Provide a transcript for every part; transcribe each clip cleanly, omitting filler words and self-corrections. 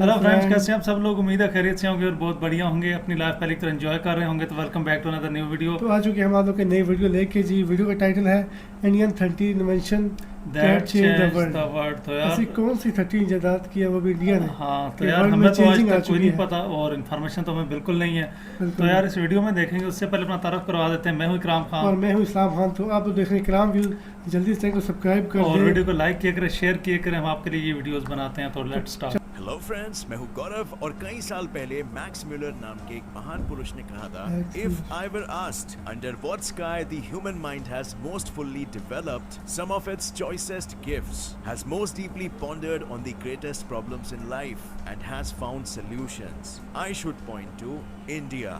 Hello friends, कैसे हैं आप सब लोग। उम्मीद है खैरियत से होंगे और बहुत बढ़िया होंगे। अपनी लाइफ पहले की तरह एंजॉय कर रहे होंगे। तो welcome back to another new video. तो आ चुके हैं हम आप लोग के नई वीडियो लेके जी। वीडियो का टाइटल है Indian 30 invention that that change the change the world. World. तो ऐसी यार कौन सी 30 इजादात की है वो भी इंडियन है हाँ, तो कि यार वर्ल्ड में हमें तो आज चेंजिंग आ तक कोई चुकी नहीं है। पता और इन्फॉर्मेशन तो हमें बिल्कुल नहीं है। तो बिल्कुल। यार इस वीडियो में देखेंगे उससे पहले अपना तारुफ करवा देते हैं। मैं हूँ इकराम और खान मैं हूँ इस्लाम खान। तो आप लोग देख रहे हैं इकराम व्यू। जल्दी से चैनल को सब्सक्राइब कर और दे। वीडियो को लाइक किया करें, शेयर किया करें। हम आपके लिए ये वीडियोस बनाते हैं। तो लेट्स स्टार्ट। हेलो फ्रेंड्स, मैं हूं गौरव और कई साल पहले मैक्स म्यूलर नाम के एक महान पुरुष ने कहा था, if I were asked under what sky the human mind has most fully developed, some of its choicest gifts, has most deeply pondered on the greatest problems in life and has found solutions, I should point to India।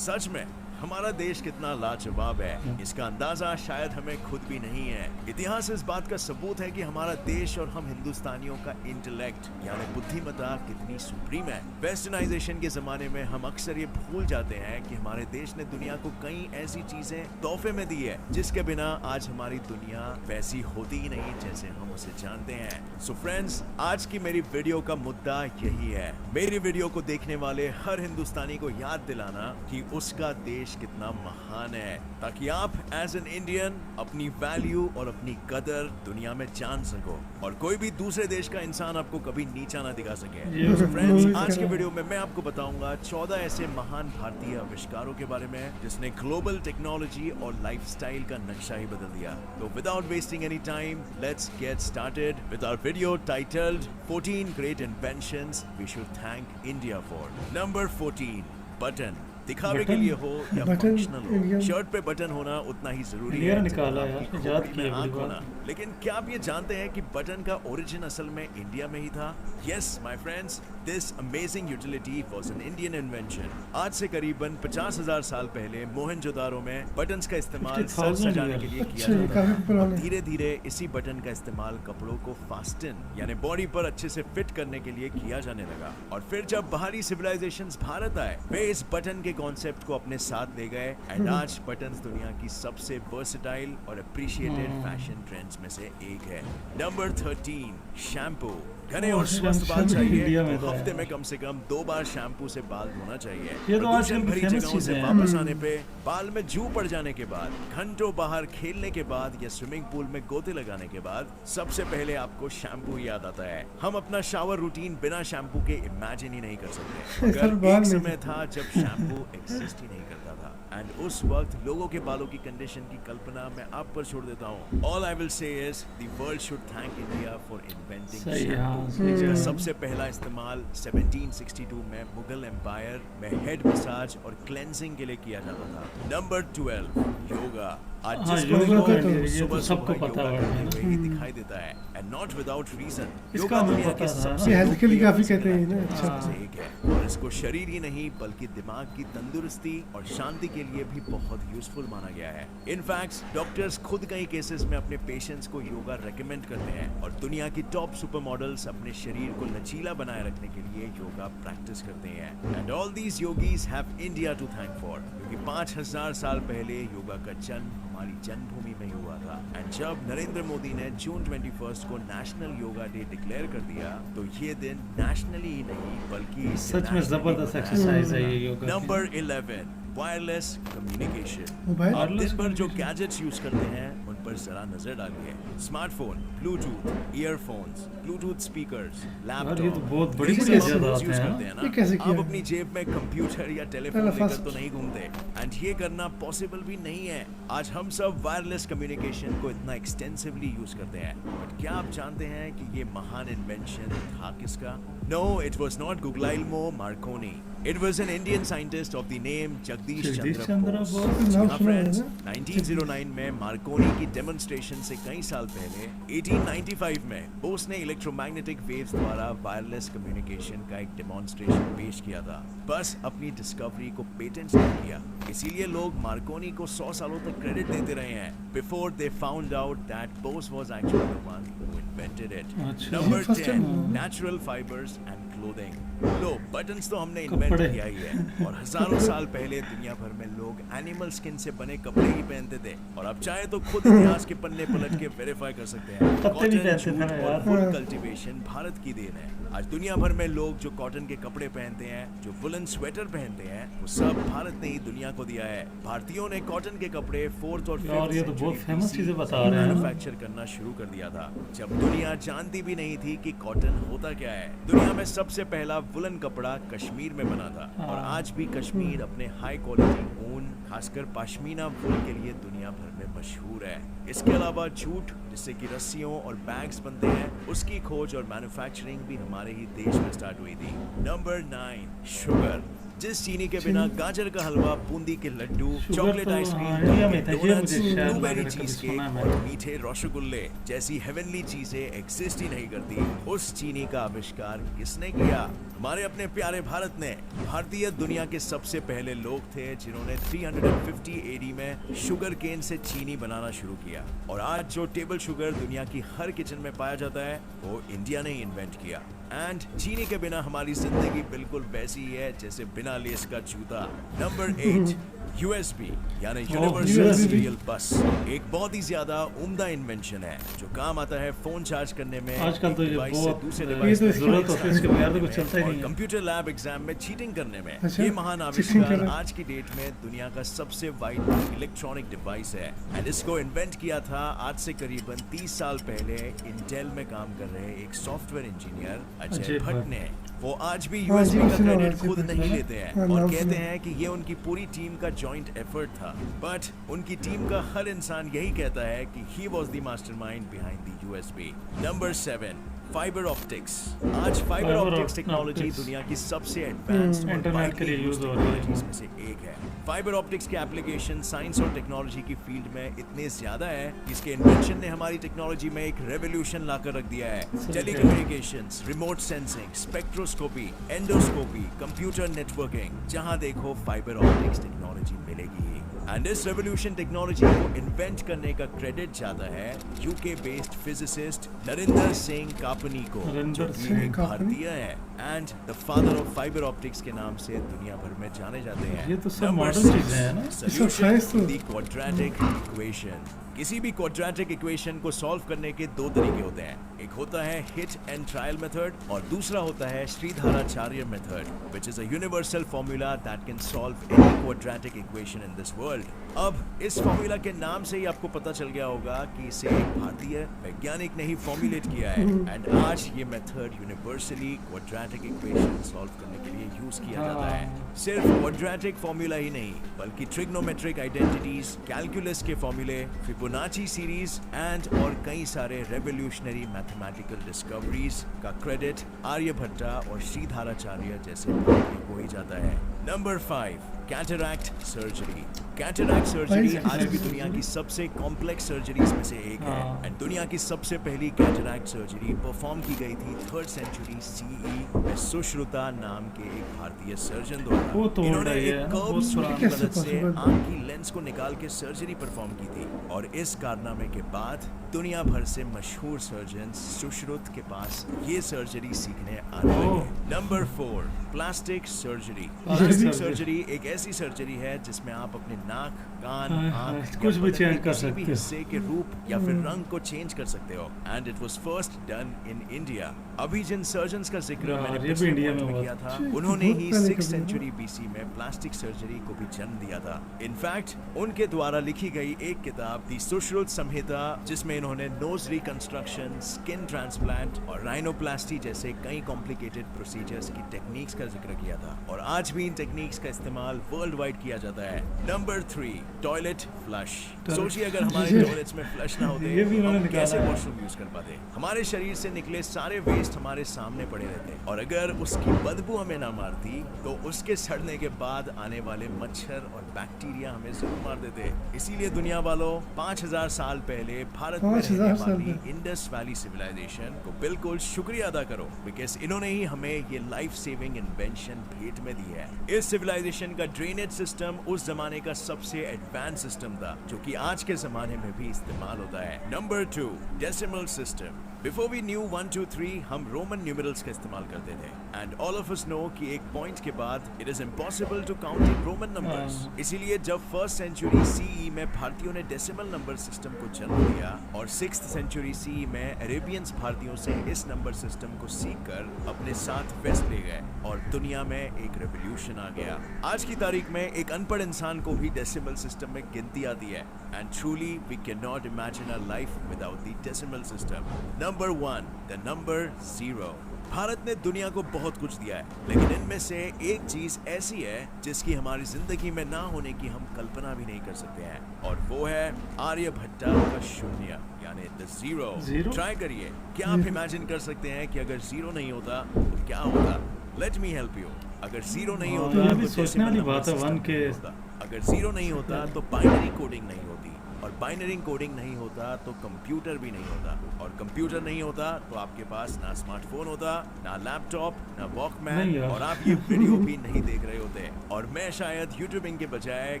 सच में हमारा देश कितना लाजवाब है, इसका अंदाजा शायद हमें खुद भी नहीं है। इतिहास इस बात का सबूत है कि हमारा देश और हम हिंदुस्तानियों का इंटेलेक्ट यानी बुद्धिमत्ता कितनी सुप्रीम है। वेस्टर्नाइजेशन के जमाने में हम अक्सर ये भूल जाते हैं कि हमारे देश ने दुनिया को कई ऐसी चीजें तोहफे में दी है जिसके बिना आज हमारी दुनिया वैसी होती ही नहीं जैसे हम उसे जानते हैं। सो फ्रेंड्स, आज की मेरी वीडियो का मुद्दा यही है। मेरी वीडियो को देखने वाले हर हिंदुस्तानी को याद दिलाना कि उसका देश कितना महान है, ताकि आप एज एन इंडियन अपनी वैल्यू और अपनी कदर दुनिया में जान सको और कोई भी दूसरे देश का इंसान आपको कभी नीचा ना दिखा सके। So फ्रेंड्स, आज के वीडियो में मैं आपको बताऊंगा 14 ऐसे महान भारतीय आविष्कारों के बारे में जिसने ग्लोबल टेक्नोलॉजी और लाइफस्टाइल का नक्शा ही बदल दिया। तो without wasting any time, let's get started with our video titled 14 great inventions we should thank India for. Number 14, button. दिखावे के लिए हो या फंक्शनल हो, शर्ट पे बटन होना उतना ही जरूरी है निकाला जितना यार, आपकी याद खोपड़ी किया में आंख बड़ी होना। लेकिन क्या आप ये जानते हैं कि बटन का ओरिजिन असल में इंडिया में ही था? Yes my friends, this amazing utility was an Indian invention. आज से करीबन 50,000 साल पहले मोहनजोदारो में बटन्स का इस्तेमाल सर सजाने के लिए किया जाता था। धीरे धीरे इसी बटन का इस्तेमाल कपड़ों को फास्टन यानी बॉडी पर अच्छे से फिट करने के लिए किया जाने लगा। और फिर जब बाहरी सिविलाइजेशंस भारत आए, वे इस बटन के कॉन्सेप्ट को अपने साथ ले गए एंड आज बटन्स दुनिया की सबसे वर्सेटाइल और अप्रिशिएटेड फैशन ट्रेंड्स में से एक है। Number 13, shampoo. घने और स्वस्थ बाल चाहिए तो हफ्ते में कम से कम 2 बार शैम्पू से बाल धोना चाहिए। ये तो आजकल प्रदूषण भरी फेमस जगहों से चीजें हैं। वापस आने पे, बाल में जू पड़ जाने के बाद, घंटों बाहर खेलने के बाद या स्विमिंग पूल में गोते लगाने के बाद सबसे पहले आपको शैम्पू याद आता है। हम अपना शावर रूटीन बिना शैम्पू के इमेजिन ही नहीं कर सकते। मगर एक समय था जब शैम्पू एग्जिस्ट ही नहीं करता था एंड उस वक्त लोगों के बालों की कंडीशन की कल्पना मैं आप पर छोड़ देता हूँ। All I will say is the world should thank India for inventing shampoo, जिसका सबसे पहला इस्तेमाल 1762 में मुगल एम्पायर में हेड मसाज और क्लेंजिंग के लिए किया जाता था। नंबर 12, योगा। आज हाँ, जिसको योगा देखो, तो ये सुबह तो सबको सुबह पता योगा है। करते हुए ही दिखाई देता है एंड नॉट विदाउट रीजन। इसका योगा हमें दुनिया पता के था। सबसे ये हेल्थ के लिए काफी लोकप्रिय कहते हैं ना। एक्टिविटीज अच्छा। में से एक है और इसको शरीर ही नहीं बल्कि दिमाग की तंदुरुस्ती और शांति के लिए भी बहुत यूजफुल माना गया है। इनफैक्ट डॉक्टर्स खुद कई केसेस में अपने पेशेंट्स को योगा रेकमेंड करते हैं और दुनिया की टॉप सुपर मॉडल्स अपने शरीर को लचीला बनाए रखने के लिए योगा प्रैक्टिस करते हैं। And all these yogis have India to thank for, क्योंकि 5000 साल पहले योगा का जन्म हमारी जन्मभूमि में हुआ था। एंड जब नरेंद्र मोदी ने जून 21 को नेशनल योगा डे डिक्लेयर कर दिया तो ये दिन नेशनली ही नहीं बल्कि सच में जबरदस्त एक्सरसाइज है ये yoga. Number 11, wireless communication. Mobile. आप दिन भर जो गैजेट्स यूज करते हैं उन पर जरा नजर डालिए। Smartphone, Bluetooth, earphones, Bluetooth speakers, यार ये तो लैपटॉप, बहुत बड़ी ये सब चीज़ हम रोज आते यूज हैं। करते हैं ये कैसे ना। किया आप है? अपनी जेब में कंप्यूटर या टेलीफोन पहला लेकर फर्स्ट। तो नहीं घूमते एंड ये करना पॉसिबल भी नहीं है। आज हम सब वायरलेस कम्युनिकेशन को इतना एक्सटेंसिवली यूज करते हैं, बट क्या आप जानते हैं कि ये महान इन्वेंशन था किसका? No, it was not Guglielmo Marconi. It was an Indian scientist of the name Jagdish Chandra Bose. नाम हाँ सुना है फ्रेंड्स, ना? 1909 में मार्कोनी की डेमोन्स्ट्रेशन से कई साल पहले 1895 में बोस ने इलेक्ट्रोमैग्नेटिक वेव्स द्वारा वायरलेस कम्युनिकेशन का एक डेमोन्स्ट्रेशन पेश किया था। बस अपनी डिस्कवरी को पेटेंट नहीं किया, इसीलिए लोग मार्कोनी को 100 सालों तक क्रेडिट देते रहे हैं before they found out that Bose was actually the one who invented it. अच्छा। Number First 10, time। Natural fibres and clothing. लो बटन्स तो हमने इन्वेंट कपड़े। किया ही है, और हजारों साल पहले दुनिया भर में लोग एनिमल स्किन से बने कपड़े ही पहनते थे, और अब चाहे तो खुद इतिहास के पन्ने पलट के वेरीफाई कर सकते हैं। पत्ते भी कॉटन, पहनते थे जूट ना और यार। वुल कल्टीवेशन भारत की देन है। आज दुनिया भर में लोग जो कॉटन के कपड़े पहनते हैं, जो वुलन स्वेटर पहनते हैं, वो सब भारत ने ही दुनिया को दिया है। भारतीयों ने कॉटन के कपड़े 4th और 5th यार, ये तो बहुत सेंचुरी famous BC चीजें बता रहे हैं। मैन्युफैक्चर करना शुरू कर दिया था, जब दुनिया जानती भी नहीं थी कि कॉटन होता क्या है। दुनिया में सबसे पहला वुलन कपड़ा कश्मीर में बना था, और आज भी कश्मीर अपने हाई क्वालिटी ऊन, खासकर पश्मीना वुल के लिए दुनिया भर में मशहूर है। इसके अलावा जूट, जिससे कि रस्सियों और बैग्स बनते हैं, उसकी खोज और मैन्युफैक्चरिंग भी हमारे ही देश में स्टार्ट हुई थी। Number 9, sugar. जिस चीनी के बिना गाजर का हलवा, बूंदी के लड्डू, शुगर चॉकलेट तो आइसक्रीम, इंडिया में था, ये डोनट्स, मुझे शायद ब्लूबेरी लग रहा है, चीज कभी सुना है केक मैंने। और मीठे रसगुल्ले जैसी हेवनली चीजें एग्जिस्ट ही नहीं करती। उस चीनी का आविष्कार किसने किया? हमारे अपने प्यारे भारत ने। भारतीय दुनिया के सबसे पहले लोग थे जिन्होंने 350 AD में शुगर केन से चीनी बनाना शुरू किया, और आज जो टेबल शुगर दुनिया की हर किचन में पाया जाता है, वो इंडिया ने ही इन्वेंट किया। एंड चीनी के बिना हमारी जिंदगी बिल्कुल वैसी ही है जैसे बिना लेस का जूता। नंबर 8, USB यानी यूनिवर्सल USB। सीरियल बस। एक बहुत ही ज्यादा उम्दा इन्वेंशन है जो काम आता है फोन चार्ज करने में, आजकल तो एक ये डिवाइस से बहुत दूसरे ये डिवाइस तो में जरूरत होती है, इसके बगैर तो कुछ करने चलता ही में, नहीं और है। कंप्यूटर लैब एग्जाम में चीटिंग करने में। अच्छा, ये महान cheating आविष्कार करा। आज की डेट में दुनिया का सबसे वाइड इलेक्ट्रॉनिक डिवाइस है, एंड इसको इन्वेंट किया था आज से करीबन 30 साल पहले इंटेल में काम कर रहे एक सॉफ्टवेयर इंजीनियर अजय अजय भट्ट भट्ट। ने। वो आज भी हाँ जी, USB का सुना हुआ क्रेडिट है, खुद सुना नहीं है। लेते हैं, हाँ, और नाम कहते सुना। हैं कि ये उनकी पूरी टीम का जॉइंट एफर्ट था। बट उनकी टीम का हर इंसान यही कहता है कि he was the mastermind behind the USB। Number 7, fibre optics. आज फाइबर ऑप्टिक्स टेक्नोलॉजी ऑप्टिक्स दुनिया की सबसे एडवांस्ड और इंटरनेट के लिए यूज हो रही है। टेक्नोलॉजीज में से एक है। फाइबर ऑप्टिक्स के एप्लीकेशन साइंस और टेक्नोलॉजी की फील्ड में इतने ज्यादा है कि इसके इन्वेंशन ने हमारी टेक्नोलॉजी में एक रेवोल्यूशन लाकर रख दिया है। Telecommunications, remote sensing, spectroscopy, endoscopy, computer networking, जहां देखो फाइबर ऑप्टिक्स टेक्नोलॉजी मिलेगी। एंड इस रेवोल्यूशन टेक्नोलॉजी को इन्वेंट करने का क्रेडिट जाता है UK based physicist Narinder Singh कापनी को, नरिंदर जो कि सिंह एक कापनी? भारतीय है and the father of fibre optics के नाम से दुनिया भर में जाने जाते हैं। ये तो सब Number modern 6, चीजें हैं ना? सब science तो- the quadratic equation। किसी भी क्वाड्रेटिक इक्वेशन को सॉल्व करने के दो तरीके होते हैं। एक होता है हिट एंड ट्रायल मेथड, और दूसरा होता है Shridharacharya method, which is a universal formula that can solve any quadratic equation in this world. अब इस फॉर्मूला के नाम से ही आपको पता चल गया होगा कि इसे एक भारतीय वैज्ञानिक ने ही फॉर्मुलेट किया है, एंड आज ये method universally quadratic equation solve करने के लिए यूज किया जाता है। सिर्फ क्वाड्रेटिक फॉर्मूला ही नहीं, बल्कि ट्रिग्नोमेट्रिक आइडेंटिटीज, कैलकुलस के फॉर्मूले, फिबोनाची सीरीज एंड और कई सारे रेवोल्यूशनरी मैथमेटिकल डिस्कवरीज का क्रेडिट आर्यभट्टा और श्रीधराचार्य जैसे भारतीयों को ही जाता है। Number 5, cataract surgery. Cataract surgery Why is आज भी it दुनिया की सबसे कॉम्प्लेक्स सर्जरीज में से एक है, हाँ। एंड दुनिया की सबसे पहली कैटरैक्ट सर्जरी परफॉर्म की गई थी 3rd सेंचुरी CE में सुश्रुता नाम के एक भारतीय सर्जन वो द्वारा। तो इन्होंने रही है, एक बहुत कर्व सूली की कैसे मदद से possible? आंख की लेंस को निकाल के सर्जरी परफॉर्म की थी, और इस कारनामे के बाद दुनिया भर से मशहूर सर्जन सुश्रुत के पास ये सर्जरी सीखने आने ओह। लगे। Number 4, plastic surgery. Plastic plastic surgery. Surgery एक ऐसी सर्जरी है जिसमें आप अपने नाक, कान, हाँ, आंख हाँ, या कुछ भी बदन के change कर किसी भी सकते हो। हिस्से के रूप या फिर रंग को चेंज कर सकते हो, and it was first done in India. अभी जिन सर्जन्स का जिक्र यार, मैंने ये भी पिछले इंडिया पॉइंट में में हुआ किया था, अच्छा, उन्होंने बहुत ही पहले 6th कभी सेंचुरी BC में प्लास्टिक सर्जरी को भी जन्म दिया था। इनफैक्ट उनके द्वारा लिखी गई एक किताब दी सुश्रुत संहिता, जिसमें इन्होंने नोज रिकंस्ट्रक्शन, स्किन ट्रांसप्लांट और राइनोप्लास्टी जैसे कई कॉम्प्लिकेटेड प्रोसीजर्स की टेक्निक्स का जिक्र किया था, और आज भी इन टेक्निक्स का इस्तेमाल वर्ल्ड वाइड किया जाता है। Number 3, toilet flush. सोचिए अगर हमारे ये- टॉयलेट्स में फ्लश ना होते ये भी उन्होंने हम निकाला कैसे है। वॉशरूम यूज कर पाते। हमारे शरीर से निकले सारे वेस्ट हमारे सामने पड़े रहते, और अगर उसकी बदबू हमें ना मारती तो उसके सड़ने के बाद आने वाले मच्छर और बैक्टीरिया हमें जरूर मार देते। इसीलिए दुनिया वालों, 5000 साल पहले भारत में 5000 रहने साल वाली पहले। इंडस वैली सिविलाइजेशन को बिल्कुल शुक्रिया अदा करो, बिकॉज इन्होंने ही हमें ये लाइफ सेविंग इन्वेंशन भेंट में दी है। इस सिविलाइजेशन का ड्रेनेज सिस्टम उस जमाने का सबसे एडवांस सिस्टम था जो कि आज के जमाने में भी इस्तेमाल होता है। Number 2, decimal system. Before we knew 1 2 3 हम रोमन न्यूमेरल्स का इस्तेमाल करते थे and all of us know कि एक पॉइंट के बाद it is impossible to count in Roman numbers. इसीलिए जब फर्स्ट सेंचुरी सीई में भारतीयों ने डेसिमल नंबर सिस्टम को जन्म दिया और 6th सेंचुरी सीई में अरेबियंस भारतीयों से इस नंबर सिस्टम को सीखकर अपने साथ वेस्ट ले गए और दुनिया में एक रेवोल्यूशन आ गया। आज की तारीख में एक अनपढ़ इंसान को भी डेसिमल सिस्टम में गिनती आती है and truly we can not imagine a life without the decimal system. Number 1, the number 0। Bharat ने दुनिया को बहुत कुछ दिया है, लेकिन इनमें से एक चीज ऐसी है जिसकी हमारी जिंदगी में ना होने की हम कल्पना भी नहीं कर सकते हैं और वो है आर्यभट्टा का शून्य यानी द जीरो। ट्राई करिए, क्या आप इमेजिन कर सकते हैं कि अगर जीरो नहीं होता तो क्या होता? Let me help you. अगर जीरो नहीं होता तो सोचने वाली बात है वन के। अगर जीरो नहीं होता तो बाइनरी कोडिंग नहीं होती और बाइनरी कोडिंग नहीं होता तो कंप्यूटर भी नहीं होता और कंप्यूटर नहीं होता तो आपके पास ना स्मार्टफोन होता, ना लैपटॉप, ना वॉकमैन और आप ये वीडियो भी नहीं देख रहे होते और मैं शायद यूट्यूबिंग के बजाय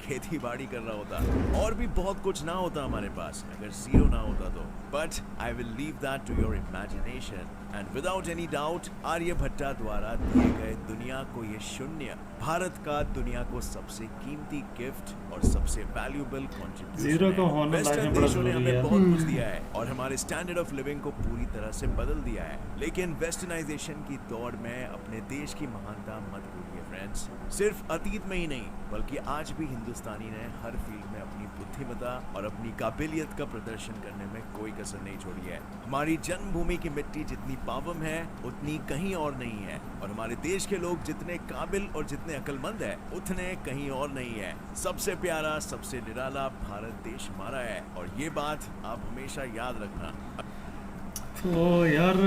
खेती बाड़ी कर रहा होता और भी बहुत कुछ ना होता हमारे पास अगर जीरो ना होता तो। But I will leave that to your imagination and without any doubt Aryabhatta द्वारा दिए गए दुनिया को ये शून्य भारत का दुनिया को सबसे कीमती गिफ्ट और सबसे वैल्यूएबल कंट्रीब्यूशन। वेस्टर्न देशों ने हमें बहुत कुछ दिया है और हमारे स्टैंडर्ड ऑफ लिविंग को पूरी तरह से बदल दिया है, लेकिन वेस्टर्नाइजेशन की दौड़ में अपने देश की महानता मत भूलिए फ्रेंड्स। सिर्फ अतीत में ही नहीं बल्कि आज भी हिंदुस्तानी ने हर फील्ड में अपनी बुद्धिमत्ता और अपनी काबिलियत का प्रदर्शन करने में कोई कसर नहीं छोड़ी है। हमारी जन्मभूमि की मिट्टी जितनी पावन है उतनी कहीं और नहीं है और हमारे देश के लोग जितने काबिल और जितने अक्लमंद है उतने कहीं और नहीं है। सबसे प्यारा, सबसे निराला भारत देश हमारा है और ये बात आप हमेशा याद रखना। तो यार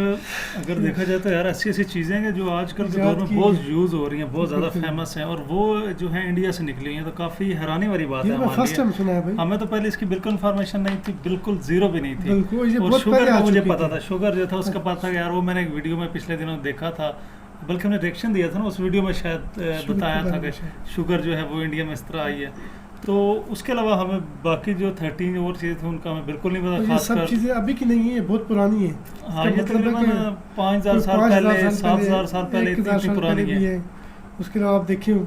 अगर देखा जाए तो यार ऐसी ऐसी चीज़ें हैं जो आजकल के दौर में बहुत यूज़ हो रही हैं, बहुत ज़्यादा फेमस हैं और वो जो है इंडिया से निकली हुई हैं, तो काफ़ी हैरानी वाली बात है हमारे फर्स्ट टाइम सुना है भाई। हमें तो पहले इसकी बिल्कुल इन्फॉर्मेशन नहीं थी, बिल्कुल जीरो भी नहीं थी। और शुगर का मुझे पता था, शुगर जो था उसका पता था कि यार वो मैंने एक वीडियो में पिछले दिनों देखा था, बल्कि हमने रिएक्शन दिया था ना उस वीडियो में, शायद बताया था कि शुगर जो है वो इंडिया में इस तरह आई है। तो उसके अलावा हमें बाकी जो 13 और चीज़ें थी उनका हमें बिल्कुल नहीं पता। खास सब चीज़ें अभी की नहीं है, बहुत पुरानी है। हाँ, ये तकरीबन 5000 साल पहले, 7000 साल पहले इतनी पुरानी है। उसके अलावा आप देखिए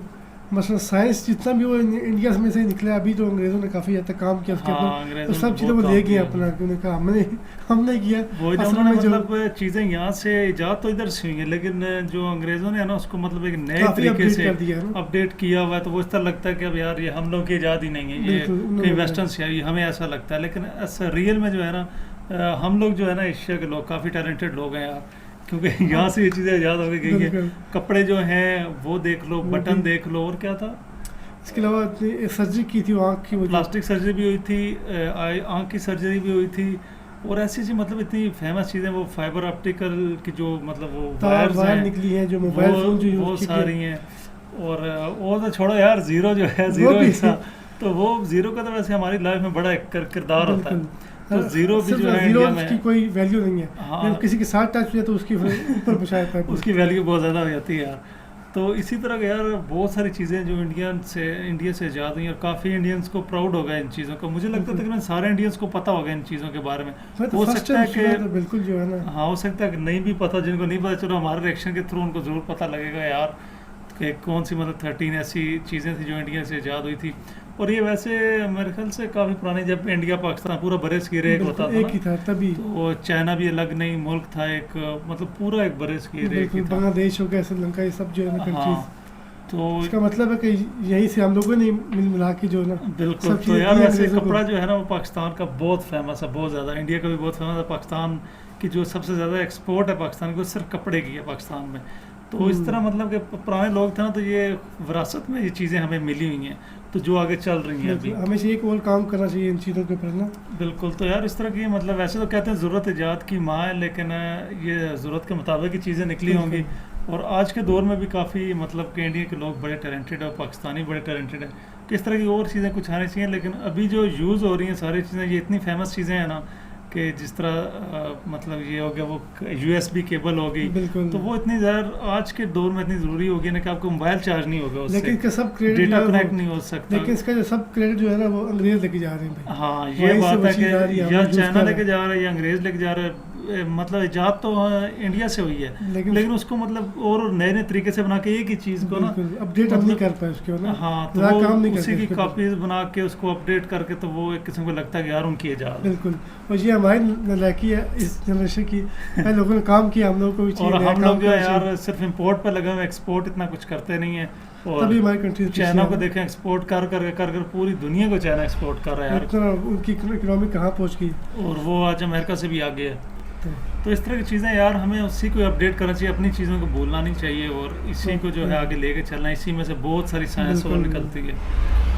मसलन साइंस जितना भी वो इंडिया में से निकला, अभी तो अंग्रेजों ने काफ़ी हद तक काम किया उसके ऊपर, तो सब चीज़ें वो ले गए अपना, उन्होंने कहा हमने किया। वो मतलब चीज़ें यहाँ से इजाद तो इधर से हुई हैं, लेकिन जो अंग्रेजों ने है ना उसको मतलब एक नए तरीके से अपडेट किया हुआ है, तो वो इस तरह लगता है कि अब यार ये हम लोग की इजाद ही नहीं है, ये कहीं वेस्टर्न से आई, हमें ऐसा लगता है। लेकिन ऐसा रियल में जो है ना हम लोग जो है ना एशिया के लोग काफ़ी टैलेंटेड लोग हैं यार, क्योंकि यहाँ से ये चीज़ें याद हो गई है। कपड़े जो हैं वो देख लो, बटन देख लो, और क्या था इसके अलावा सर्जरी की थी, आँख की प्लास्टिक सर्जरी भी हुई थी, आँख की सर्जरी भी हुई थी और ऐसी सी मतलब इतनी फेमस चीज़ें, वो फाइबर ऑप्टिकल की जो मतलब वो वायर निकली है, जो मोबाइल फोन जो वो सारी हैं। और तो छोड़ो यार, जीरो जो है जीरो ऐसा, तो वो जीरो का तो वैसे हमारी लाइफ में बड़ा किरदार होता है। तो जीरो भी जो है इंडिया में की कोई वैल्यू नहीं है। हाँ, किसी के साथ टच हुआ तो उसकी ऊपर पहुंचाता है, उसकी वैल्यू बहुत ज़्यादा हो जाती है यार। तो इसी तरह के यार बहुत सारी चीज़ें जो इंडिया से ईजाद हुई और काफ़ी इंडियंस को प्राउड होगा इन चीज़ों का। मुझे लगता है तकरीबन सारे इंडियंस को पता होगा इन चीज़ों के बारे में। हो सकता है कि बिल्कुल जो है ना, हाँ हो सकता है कि नहीं भी पता, जिनको नहीं पता चलो हमारे रिएक्शन के थ्रू उनको ज़रूर पता लगेगा यार कि कौन सी मतलब 13 ऐसी चीज़ें थी जो इंडिया से ईजाद हुई थी। और ये वैसे मेरे ख्याल से काफ़ी पुरानी, जब इंडिया पाकिस्तान पूरा बरसगीर एक होता था, एक ही था तभी, तो चाइना भी अलग नहीं मुल्क था एक, मतलब पूरा एक बरसगीर एक ही था। बांग्लादेश हो गया, श्रीलंका, ये सब जो है ना हाँ, तो इसका मतलब है कि यहीं से हम लोगों ने मिल मिला के जो ना बिल्कुल। तो यार वैसे कपड़ा जो है ना वो पाकिस्तान का बहुत फेमस है, बहुत ज़्यादा। इंडिया का भी बहुत फेमस है, पाकिस्तान की जो सबसे ज़्यादा एक्सपोर्ट है पाकिस्तान को सिर्फ कपड़े की है पाकिस्तान में। तो इस तरह मतलब कि पुराने लोग थे ना, तो ये विरासत में ये चीज़ें हमें मिली हुई हैं, तो जो आगे चल रही हैं अभी। हमें एक और काम करना चाहिए इन चीज़ों के ऊपर ना। बिल्कुल। तो यार इस तरह की मतलब वैसे तो कहते हैं ज़रूरत ईजाद की माँ है, लेकिन ये ज़रूरत के मुताबिक ही चीज़ें निकली होंगी। और आज के दौर में भी काफ़ी मतलब कि इंडिया के लोग बड़े टैलेंटेड है, पाकिस्तानी बड़े टैलेंटेड है। किस तरह की और चीज़ें कुछ आनी चाहिए, लेकिन अभी जो यूज़ हो रही हैं सारी चीज़ें, ये इतनी फेमस चीज़ें हैं ना कि जिस तरह मतलब ये हो गया वो USB केबल हो गई, तो वो इतनी ज़्यादा आज के दौर में इतनी ज़रूरी हो गई ना कि आपको मोबाइल चार्ज नहीं होगा उससे, लेकिन इसका सब क्रेडिट डेटा कनेक्ट नहीं हो सकता। लेकिन इसका जो सब क्रेडिट जो है ना वो अंग्रेज लेके जा रहे हैं भाई। हाँ ये बात है कि या चाइना लेके जा रहा है या अंग्रेज लेके जा रहा है, मतलब इजाद तो इंडिया से हुई है, लेकिन उसको मतलब और नए नए तरीके से बना के एक ही चीज़ को ना अपडेट मतलब, नहीं कर पाए उसके ना। हाँ तो वो काम नहीं उसी की कॉपीज बना के उसको अपडेट करके, तो वो एक किस्म को लगता है कि यार उनकी इजाद। बिल्कुल, और ये हमारी नालायकी है इस जनरेशन की। लोगों ने काम किया, हम लोगों को भी चाहिए। और हम लोग जो है यार सिर्फ इम्पोर्ट पर लगे हुए, एक्सपोर्ट इतना कुछ करते नहीं है। और तभी हमारी कंट्री चाइना को देखें एक्सपोर्ट कर कर पूरी दुनिया को चाइना एक्सपोर्ट कर रहा है यार, उनकी इकोनॉमी कहाँ पहुँच गई, और वो आज अमेरिका से भी आगे है। तो इस तरह की चीज़ें यार हमें उसी को अपडेट करना चाहिए, अपनी चीज़ों को भूलना नहीं चाहिए, और इसी को जो है आगे लेके चलना। इसी में से बहुत सारी साइंस और निकलती है।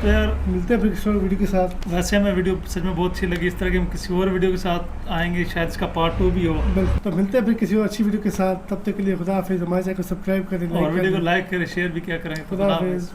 तो यार मिलते हैं फिर किसी और वीडियो के साथ। वैसे हमें वीडियो सच में बहुत अच्छी लगी, इस तरह की हम किसी और वीडियो के साथ आएंगे, शायद इसका पार्ट 2 भी हो। तो मिलते हैं फिर किसी और अच्छी वीडियो के साथ, तब तक के लिए खुदा हाफिज़। हमारे चैनल को सब्सक्राइब करें और वीडियो को लाइक करें, शेयर भी क्या करें। खुदा हाफिज़।